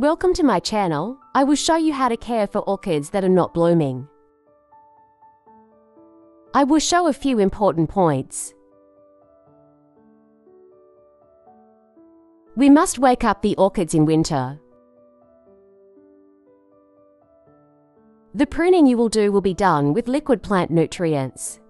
Welcome to my channel. I will show you how to care for orchids that are not blooming. I will show a few important points. We must wake up the orchids in winter. The pruning you will do will be done with liquid plant nutrients.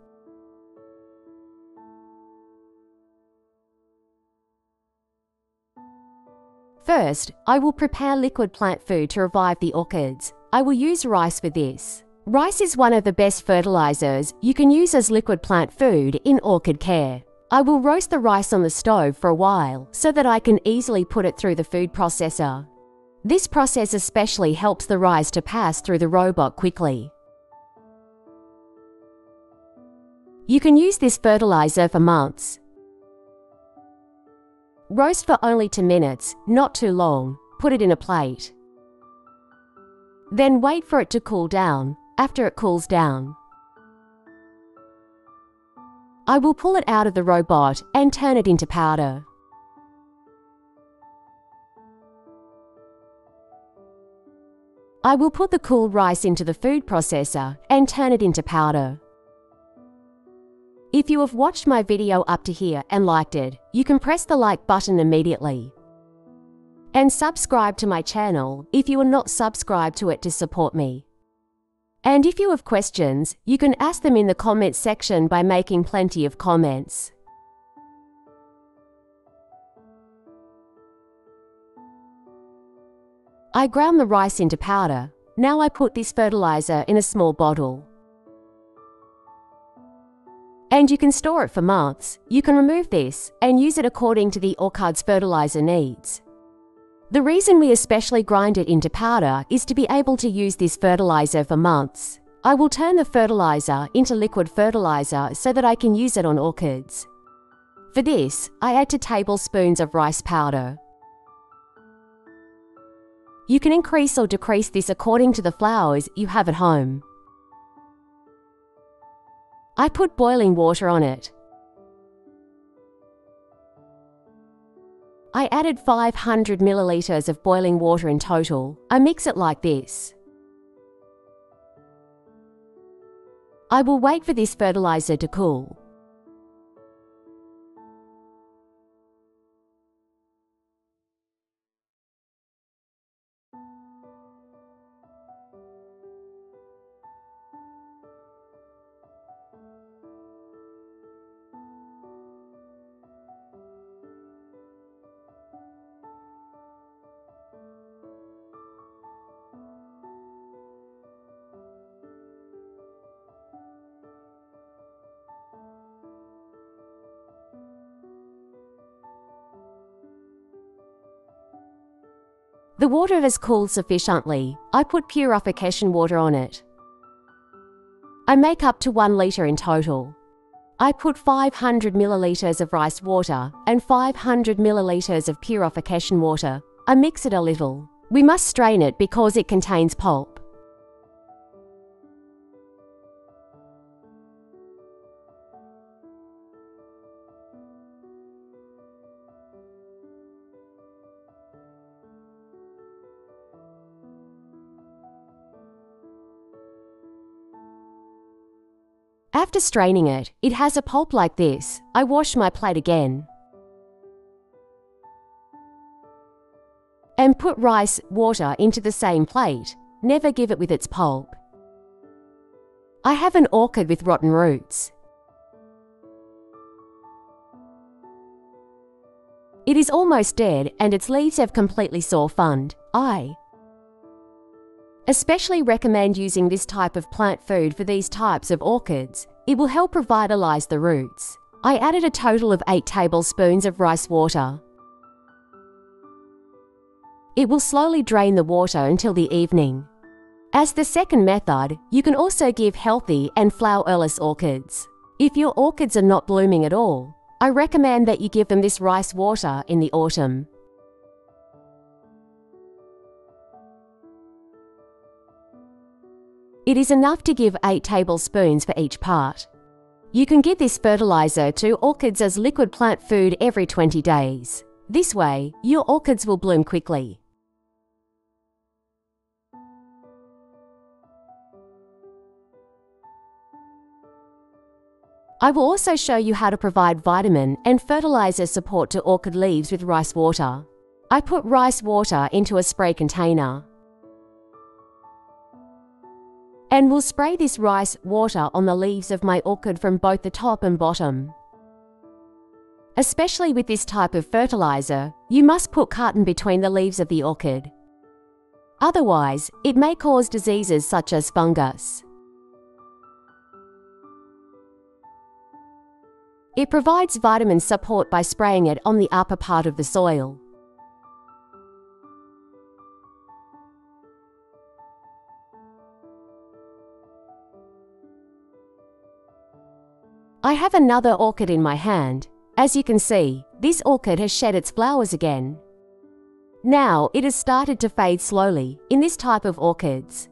First, I will prepare liquid plant food to revive the orchids. I will use rice for this. Rice is one of the best fertilizers you can use as liquid plant food in orchid care. I will roast the rice on the stove for a while so that I can easily put it through the food processor. This process especially helps the rice to pass through the robot quickly. You can use this fertilizer for months. Roast for only 2 minutes, not too long. Put it in a plate. Then wait for it to cool down. After it cools down, I will pull it out of the robot and turn it into powder. I will put the cool rice into the food processor and turn it into powder. If you have watched my video up to here and liked it, you can press the like button immediately. And subscribe to my channel if you are not subscribed to it to support me. And if you have questions, you can ask them in the comments section by making plenty of comments. I ground the rice into powder. Now I put this fertilizer in a small bottle. And you can store it for months. You can remove this and use it according to the orchid's fertilizer needs. The reason we especially grind it into powder is to be able to use this fertilizer for months. I will turn the fertilizer into liquid fertilizer so that I can use it on orchids. For this, I add 2 tablespoons of rice powder. You can increase or decrease this according to the flowers you have at home. I put boiling water on it. I added 500 milliliters of boiling water in total. I mix it like this. I will wait for this fertilizer to cool. The water has cooled sufficiently. I put purification water on it. I make up to 1 liter in total. I put 500 milliliters of rice water and 500 milliliters of purification water. I mix it a little. We must strain it because it contains pulp. After straining it, it has a pulp like this. I wash my plate again. And put rice water into the same plate. Never give it with its pulp. I have an orchid with rotten roots. It is almost dead and its leaves have completely softened. I especially recommend using this type of plant food for these types of orchids. It will help revitalize the roots. I added a total of 8 tablespoons of rice water. It will slowly drain the water until the evening. As the second method, you can also give healthy and flowerless orchids. If your orchids are not blooming at all, I recommend that you give them this rice water in the autumn. It is enough to give 8 tablespoons for each part. You can give this fertilizer to orchids as liquid plant food every 20 days. This way, your orchids will bloom quickly. I will also show you how to provide vitamin and fertilizer support to orchid leaves with rice water. I put rice water into a spray container and will spray this rice water on the leaves of my orchid from both the top and bottom. Especially with this type of fertilizer, you must put cotton between the leaves of the orchid. Otherwise, it may cause diseases such as fungus. It provides vitamin support by spraying it on the upper part of the soil. I have another orchid in my hand. As you can see, this orchid has shed its flowers again. Now it has started to fade slowly in this type of orchids.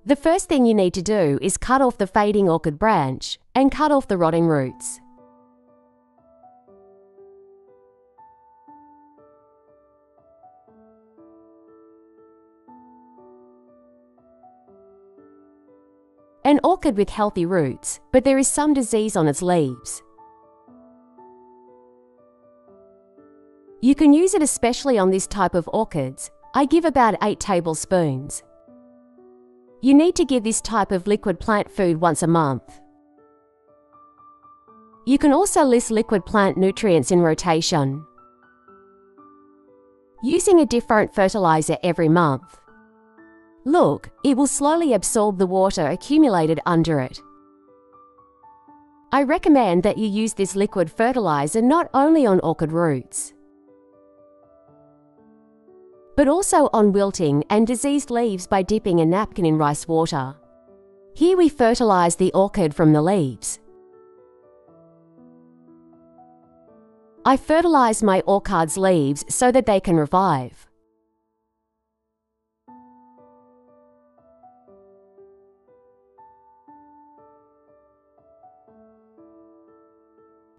The first thing you need to do is cut off the fading orchid branch and cut off the rotting roots. An orchid with healthy roots, but there is some disease on its leaves. You can use it especially on this type of orchids. I give about 8 tablespoons. You need to give this type of liquid plant food once a month. You can also list liquid plant nutrients in rotation, using a different fertilizer every month. Look, it will slowly absorb the water accumulated under it. I recommend that you use this liquid fertilizer not only on orchid roots, but also on wilting and diseased leaves by dipping a napkin in rice water. Here we fertilize the orchid from the leaves. I fertilize my orchid's leaves so that they can revive.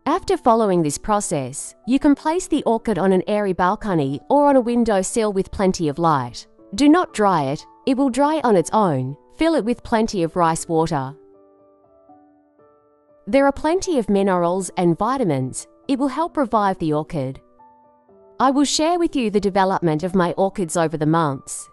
After following this process, you can place the orchid on an airy balcony or on a window sill with plenty of light. Do not dry it, it will dry on its own. Fill it with plenty of rice water. There are plenty of minerals and vitamins. It will help revive the orchid. I will share with you the development of my orchids over the months.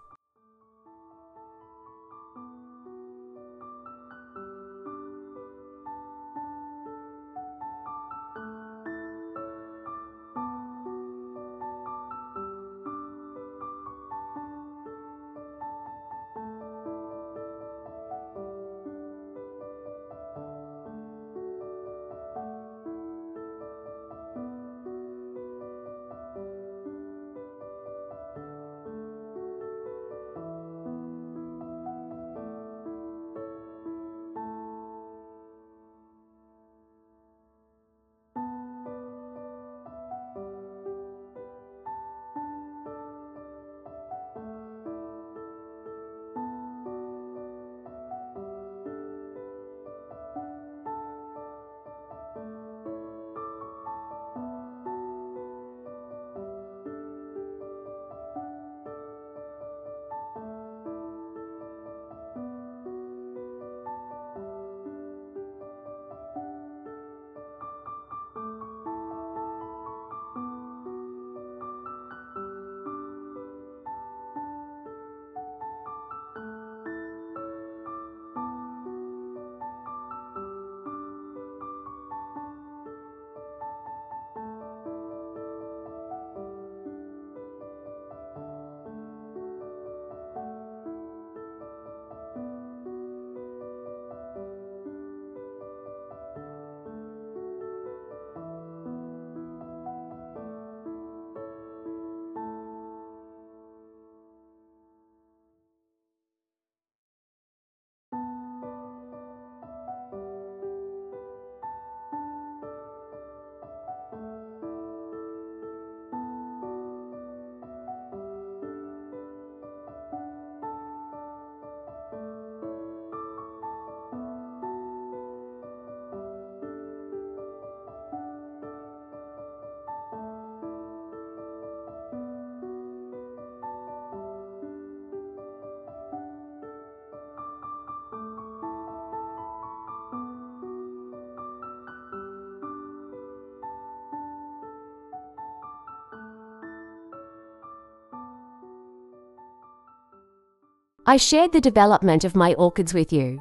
I shared the development of my orchids with you.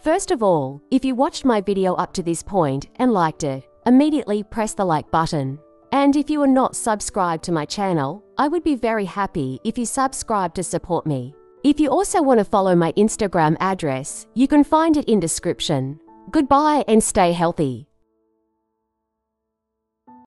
First of all, if you watched my video up to this point and liked it, immediately press the like button. And if you are not subscribed to my channel, I would be very happy if you subscribe to support me. If you also want to follow my Instagram address, you can find it in description. Goodbye and stay healthy.